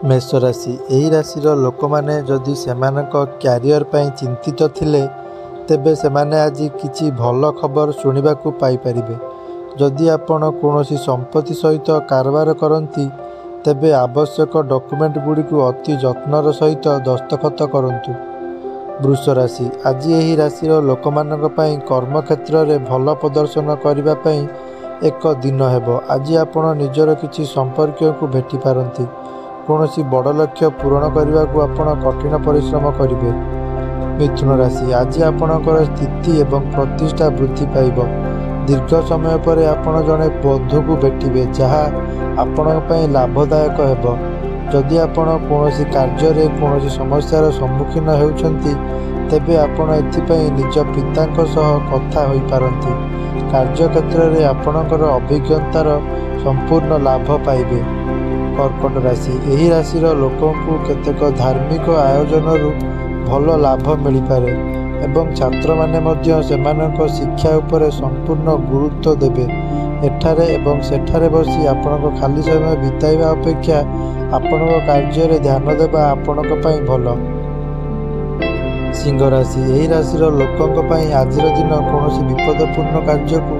मेष राशि यही राशि लोक मैंने जदि से क्यारियर पर चिंतित थिले तेबे सेमाने आज किछि भल खबर शुणा पाइपर। जदि आपण कौन संपत्ति सहित कारबार करती तेबे आवश्यक डॉक्यूमेंट गुड़ी को अति जत्नर सहित दस्तखत करंतु। वृष राशि आज यही राशि लोक कर्म क्षेत्र में भल प्रदर्शन करने एक दिन हेब। आज आपण निजर किछि संपर्क को भेटी पारंती। कौन बड़ लक्ष्य पूरण करने को आपण कठिन परिश्रम करेंगे। मिथुन राशि आज आपणकर स्थिति एवं प्रतिष्ठा वृद्धि पाइब। दीर्घ समय पर आपण जड़े बंधु को भेटे जहाँ आपण लाभदायक हेब। जदि आपण कौन कार्य कौन समस्यार सम्मुखीन होती तेबे आपण एथिपाई निज पिता सह कथा होई पारंती। कार्य क्षेत्र में आपणकर अभिज्ञतार संपूर्ण लाभ पाइबे। कर्कट राशि यही राशि लोकों को केतेक धार्मिक आयोजन भल लाभ मिल पारे एवं छात्र माने मध्य सेमानक शिक्षा उपरे संपूर्ण गुरुत्व देबे। एठारे एवं सेठारे बसी आपनको खाली समय बिताइबा अपेक्षा आपणक कार्य रे ध्यान देबा आपणक पई भल। सिंह राशि यही राशि लोकों आज दिन कौन विपदपूर्ण कार्य को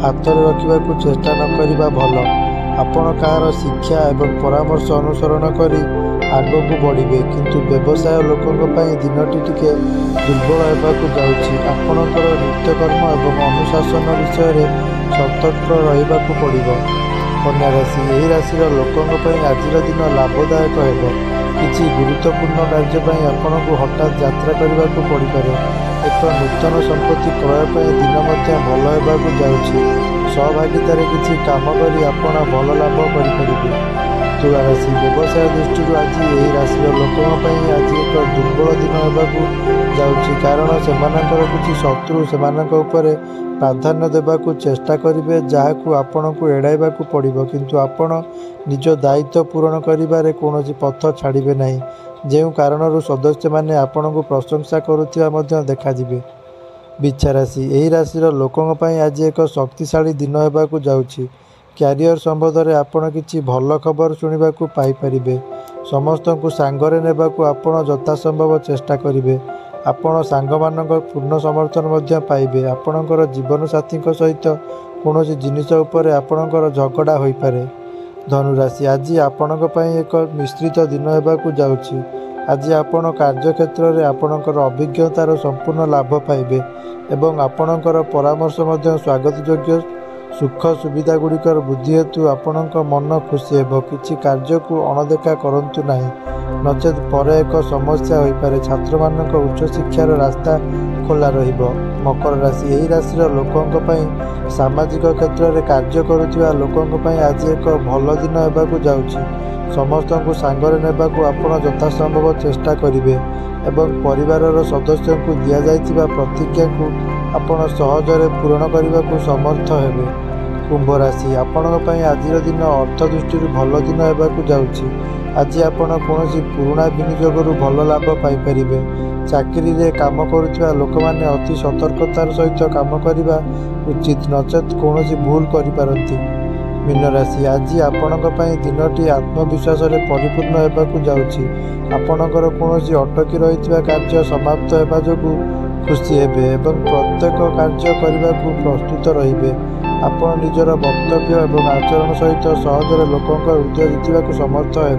हाथ में रखा चेष्टा न करवा भल। आपण कहार शिक्षा एवं परामर्श अनुसरण करी आगक बढ़े किंतु व्यवसाय लोकों दिनटी टिके दुर्बल होगाकू जाउछि। आपणकर नित्यकर्म एवं अनुशासन विषय में सतर्क रहिबाकू पड़िबो। कन्या राशि यही राशि लोकों आज दिन लाभदायक हेब। किछि गुरुत्वपूर्ण कार्य आपको हठात यात्रा करने को पड़िपारे। एक नूतन संपत्ति क्रय दिन भल होगाकू जाउछि। सहभागितार किछि काम करी आपण भल लाभ करें। तुला राशि व्यवसाय दृष्टि आज यही राशि लोकों आज एक दुर्बल दिन होगाकू जाउछि। कारण सेमानकर किछि शत्रु सेमानक उपरे प्राधान्य देबाकू चेष्टा करिवे जहाकू आपणकू एड़ाइबाकू पड़िबो। किंतु आपण निज दायित्व पूरण करिबारे कोनोसी पथ छाड़िबे नाही। जेउ कारणरू सदस्य माने आपणकू प्रशंसा करुथिबा मध्य देखाजिबे। बिच्छा राशि यही राशि लोकों आज एक शक्तिशाली दिन होगाकू जाउछि। क्यारियर संबंध में आपण किछि भल खबर शुणा पाइपर। समस्त को सांगरे नेबाकू आपण यथासंभव चेष्टा करेंगे। आपण सांग मानक पूर्ण समर्थन मध्य पाइबे। आपणकर जीवन साथी सहित कौन जिनिस उपरे आपणकर झगड़ा होई पारे। धनु राशि आज आपणक पई एक मिश्रित दिन होगाकू जाउछि। आज आपण कार्य क्षेत्र में आपणकर अभिज्ञतार संपूर्ण लाभ पाइबे एवं आपणकर परामर्श मध्य स्वागत योग्य। सुख सुविधा गुड़िकर वृद्धि हेतु आपणक मन खुशी हेब। किछि कार्य को अणदेखा करंतु नाही नचेत पर एक समस्या होई पारे। छात्र मानक उच्च शिक्षार रास्ता खोला रहिबो। मकर राशि यही राशि लोकों सामाजिक क्षेत्र में कार्य करुथिबा लोकों आज एक भल दिन होगाकू जाउछि। समस्त को सांगरे नेबाकू आपण यथासंभव चेष्टा करेंगे एवं परिवार सदस्यों को दि जाइथिबा प्रतिज्ञा को आपण सहजरे पूरण करने को समर्थ हेबे। कुंभ राशि आपणक आज दिन अर्थ दृष्टि भल दिन होगाकू जाउछि। आज आपण कौन पुराणा विनियोगरू भल लाभ पाइपर। चाकरी रे काम करुथिबा लोक माने अति सतर्कतार सहित काम करने उचित नचेत कौन भूल करिपारंती। मीन राशि आज आपणक दिनटी आत्मविश्वास परिपूर्ण होगाकू जाउछि। आपणकर कौन अटकी रही कार्य समाप्त होगा जोगु खुशी हेबे एवं प्रत्येक कार्य करने को प्रस्तुत रहिबे। आपण निजर वक्तव्य एवं आचरण सहित सहजरे लोकों हृदय जीतवाक समर्थ हेबे।